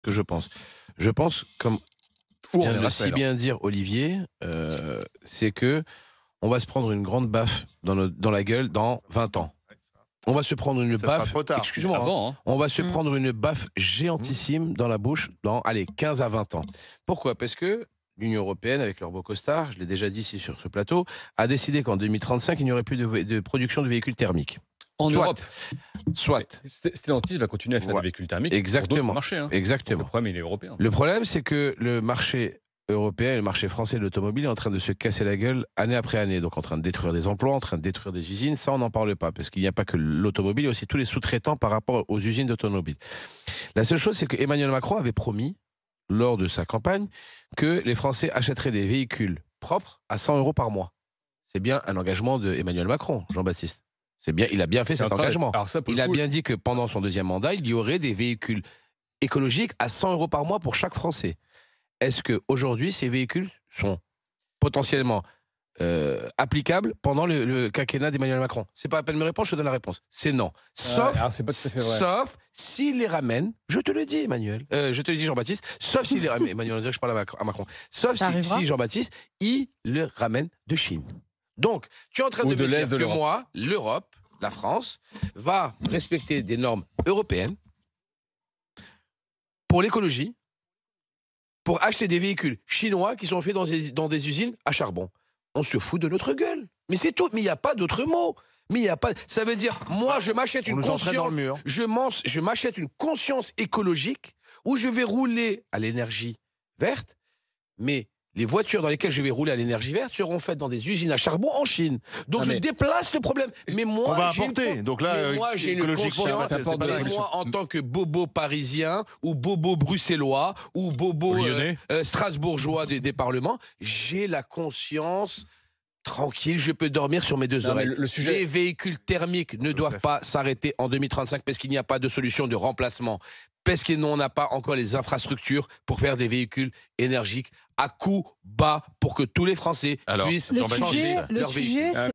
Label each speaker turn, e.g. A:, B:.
A: que je pense. Je pense, comme
B: Où on
A: vient de
B: reviendra ça
A: si
B: alors.
A: bien dire Olivier, c'est que on va se prendre une grande baffe dans la gueule dans 20 ans. On va se prendre une
C: Ça sera
A: baffe,
C: trop tard.
A: excuse-moi, hein,
B: Avant, hein.
A: on va se
D: Mmh.
A: prendre une baffe
C: Mmh.
A: géantissime dans la bouche dans, allez, 15 à 20 ans. Pourquoi? Parce que l'Union européenne, avec leur beau costard, je l'ai déjà dit ici sur ce plateau, a décidé qu'en 2035, il n'y aurait plus de production de véhicules thermiques.
B: En
A: Soit.
B: Europe.
A: Soit.
B: Stellantis va continuer à faire
A: Ouais.
B: des véhicules thermiques pour d'autres
A: Exactement.
B: marchés. Hein. Donc
A: Exactement.
B: le problème, il est européen.
A: Le problème, c'est que le marché européen et le marché français de l'automobile est en train de se casser la gueule année après année. Donc en train de détruire des emplois, en train de détruire des usines. Ça, on n'en parle pas, parce qu'il n'y a pas que l'automobile, il y a aussi tous les sous-traitants par rapport aux usines d'automobile. La seule chose, c'est que Emmanuel Macron avait promis, lors de sa campagne, que les Français achèteraient des véhicules propres à 100 € par mois. C'est bien un engagement de Emmanuel Macron, Jean-Baptiste. C'est bien, il a bien fait
B: C'est en
A: cet
B: train de-
A: engagement.
B: Alors ça, pour le
A: Il a
B: coup,
A: bien dit que pendant son deuxième mandat, il y aurait des véhicules écologiques à 100 € par mois pour chaque Français. Est-ce qu'aujourd'hui, ces véhicules sont potentiellement applicables pendant le quinquennat d'Emmanuel Macron? C'est pas à peine de me répondre, je te donne la réponse. C'est non. Sauf,
B: alors c'est pas tout à fait vrai.
A: sauf s'il les ramène, je te le dis, Emmanuel, je te le dis, Jean-Baptiste, sauf s'il les ramène, Emmanuel, on dirait que je parle à Macron, sauf
D: Ça arrivera.
A: si Jean-Baptiste, il le ramène de Chine. Donc, tu es en train
B: Ou
A: de
B: de
A: me
B: l'Est
A: dire
B: de
A: que
B: l'Europe.
A: moi, l'Europe, la France, va respecter des normes européennes pour l'écologie, pour acheter des véhicules chinois qui sont faits dans des usines à charbon. On se fout de notre gueule. Mais c'est tout. Mais il n'y a pas d'autre mot. Mais il y a pas. Ça veut dire, moi, je m'achète
C: On
A: une
C: nous entraîne dans
A: conscience.
C: le mur.
A: Je m'achète une conscience écologique où je vais rouler à l'énergie verte, mais les voitures dans lesquelles je vais rouler à l'énergie verte seront faites dans des usines à charbon en Chine. Donc
B: Ah,
A: je
B: mais-
A: déplace le problème. Mais moi,
C: Qu'on va
A: j'ai une
C: apporter. Donc là,
A: mais moi, j'ai une
C: écologiquement,
A: conscience.
B: c'est pas de la
A: Mais
B: révolution.
A: moi, en tant que bobo parisien, ou bobo bruxellois, ou bobo
E: Lyonnais.
A: strasbourgeois des parlements, j'ai la conscience tranquille, je peux dormir sur mes deux
B: Non, mais
A: oreilles.
B: le sujet-
A: Les véhicules thermiques ne doivent pas s'arrêter en 2035 parce qu'il n'y a pas de solution de remplacement. Parce qu'on n'a pas encore les infrastructures pour faire des véhicules énergiques à coût bas pour que tous les Français
E: Alors,
A: puissent
D: Le
E: Jean-Baptiste,
D: sujet,
A: changer
D: le
A: leur
D: sujet
A: véhicule.